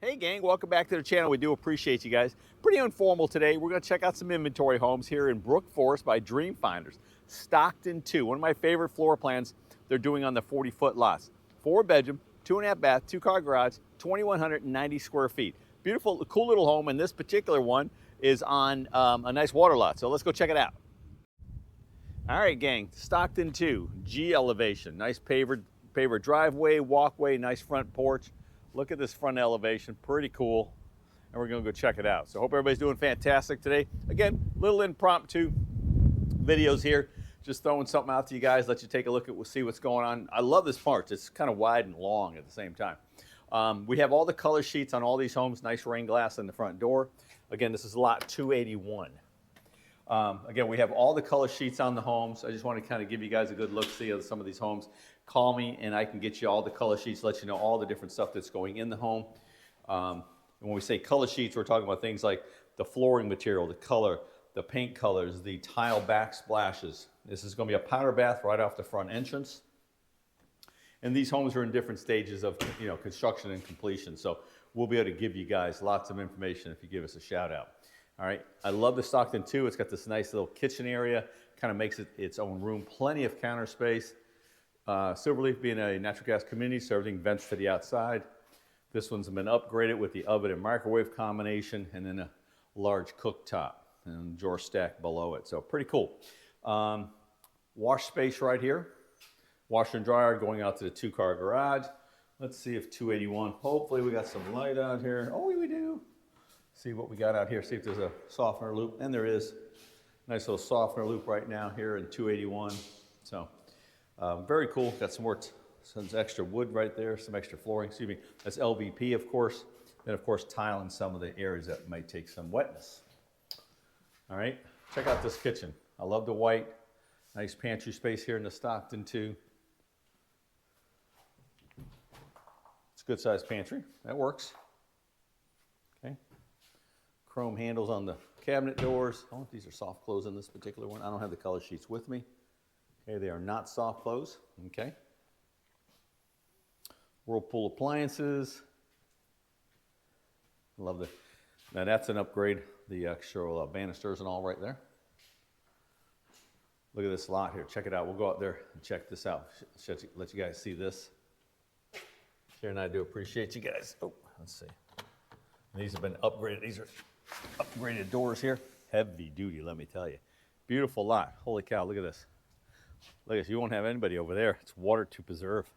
Hey gang, welcome back to the channel. We do appreciate you guys. Pretty informal today. We're going to check out some inventory homes here in Brook Forest by Dream Finders. Stockton 2, one of my favorite floor plans they're doing on the 40-foot lots. 4-bedroom, 2.5 bath, 2-car garage, 2,190 square feet. Beautiful, cool little home, and this particular one is on a nice water lot. So let's go check it out. All right, gang, Stockton 2, G elevation. Nice paver driveway, walkway, nice front porch. Look at this front elevation, pretty cool. And we're gonna go check it out. So hope everybody's doing fantastic today. Again, little impromptu videos here. Just throwing something out to you guys, let you take a look at, see what's going on. I love this porch. It's kind of wide and long at the same time. We have all the color sheets on all these homes, nice rain glass in the front door. Again, this is lot 281. Again, we have all the color sheets on the homes. I just want to kind of give you guys a good look-see of some of these homes. Call me and I can get you all the color sheets, let you know all the different stuff that's going in the home. And when we say color sheets, we're talking about things like the flooring material, the color, the paint colors, the tile backsplashes. This is going to be a powder bath right off the front entrance. And these homes are in different stages of construction and completion. So we'll be able to give you guys lots of information if you give us a shout out. All right, I love the Stockton 2. It's got this nice little kitchen area, kind of makes it its own room, plenty of counter space. SilverLeaf being a natural gas community, so everything vents to the outside. This one's been upgraded with the oven and microwave combination, and then a large cooktop and drawer stack below it. So pretty cool. Wash space right here. Washer and dryer going out to the 2-car garage. Let's see if 281, hopefully we got some light out here. Oh, we do. See what we got out here, see if there's a softener loop, and there is. Nice little softener loop right now here in 281. So very cool, got some extra wood right there, some extra flooring, excuse me. That's LVP, of course. Then of course tile in some of the areas that might take some wetness. All right, check out this kitchen. I love the white, nice pantry space here in the Stockton 2. It's a good sized pantry, that works. Okay. Chrome handles on the cabinet doors. Oh, these are soft close in this particular one. I don't have the color sheets with me. Okay, they are not soft close. Okay. Whirlpool appliances. Love the. Now that's an upgrade. The actual banisters and all right there. Look at this lot here. Check it out. We'll go out there and check this out. Let you guys see this. Sharon and I do appreciate you guys. Oh, let's see. These have been upgraded. These are upgraded doors here. Heavy duty, let me tell you. Beautiful lot. Holy cow, look at this. Look at this. You won't have anybody over there. It's water to preserve.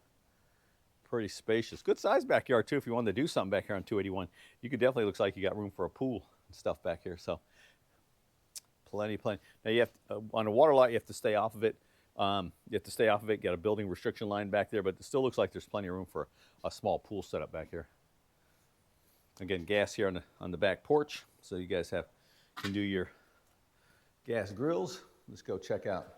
Pretty spacious. Good size backyard too. If you wanted to do something back here on 281, you could definitely, looks like you got room for a pool and stuff back here. So plenty. Now you have to, on a water lot, you have to stay off of it. Got a building restriction line back there, but it still looks like there's plenty of room for a small pool setup back here. Again, gas here on the back porch, so you guys can do your gas grills. Let's go check out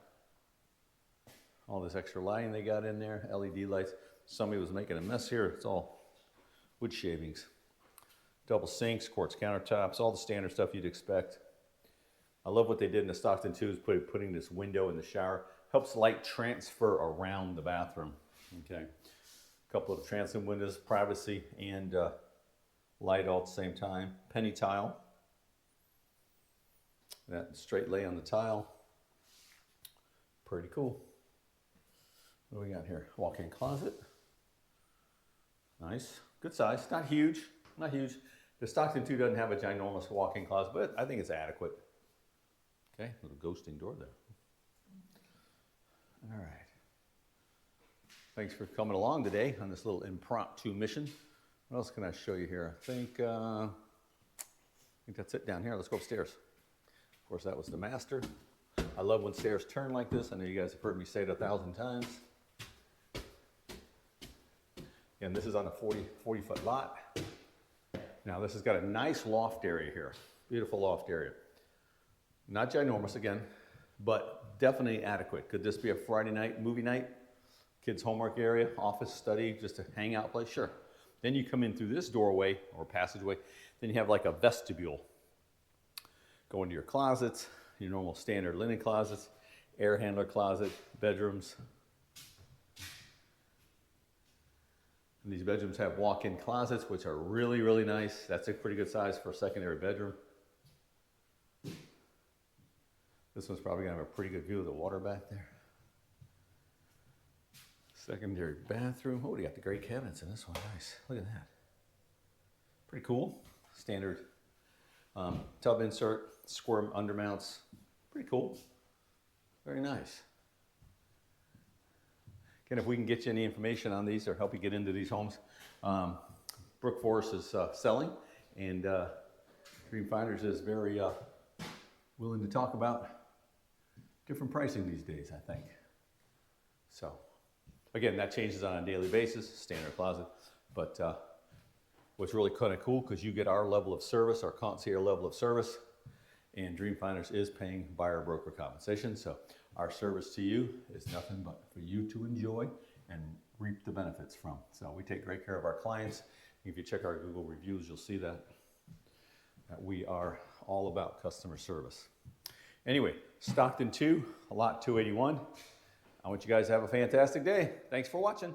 all this extra lighting they got in there, LED lights. Somebody was making a mess here. It's all wood shavings. Double sinks, quartz countertops, all the standard stuff you'd expect. I love what they did in the Stockton 2 is putting this window in the shower. Helps light transfer around the bathroom. Okay, a couple of transom windows, privacy and light all at the same time. Penny tile. That straight lay on the tile. Pretty cool. What do we got here? Walk-in closet. Nice. Good size. Not huge. Not huge. The Stockton 2 doesn't have a ginormous walk-in closet, but I think it's adequate. Okay, little ghosting door there. All right. Thanks for coming along today on this little impromptu mission. What else can I show you here? I think that's it down here. Let's go upstairs. Of course, that was the master. I love when stairs turn like this. I know you guys have heard me say it 1,000 times. And this is on a 40-foot lot. Now this has got a nice loft area here. Beautiful loft area. Not ginormous again, but definitely adequate. Could this be a Friday night, movie night? Kids' homework area, office, study, just a hangout place? Sure. Then you come in through this doorway or passageway. Then you have like a vestibule. Go into your closets, your normal standard linen closets, air handler closet, bedrooms. And these bedrooms have walk-in closets, which are really, really nice. That's a pretty good size for a secondary bedroom. This one's probably gonna have a pretty good view of the water back there. Secondary bathroom. Oh, you got the great cabinets in this one. Nice. Look at that. Pretty cool. Standard tub insert, square undermounts. Pretty cool. Very nice. Again, if we can get you any information on these or help you get into these homes, Brook Forest is selling, and Dream Finders is very willing to talk about different pricing these days, I think. So, again, that changes on a daily basis, standard closet, but what's really kind of cool, because you get our level of service, our concierge level of service, and Dream Finders is paying buyer broker compensation. So our service to you is nothing but for you to enjoy and reap the benefits from. So we take great care of our clients. If you check our Google reviews, you'll see that we are all about customer service. Anyway, Stockton 2, lot 281. I want you guys to have a fantastic day. Thanks for watching.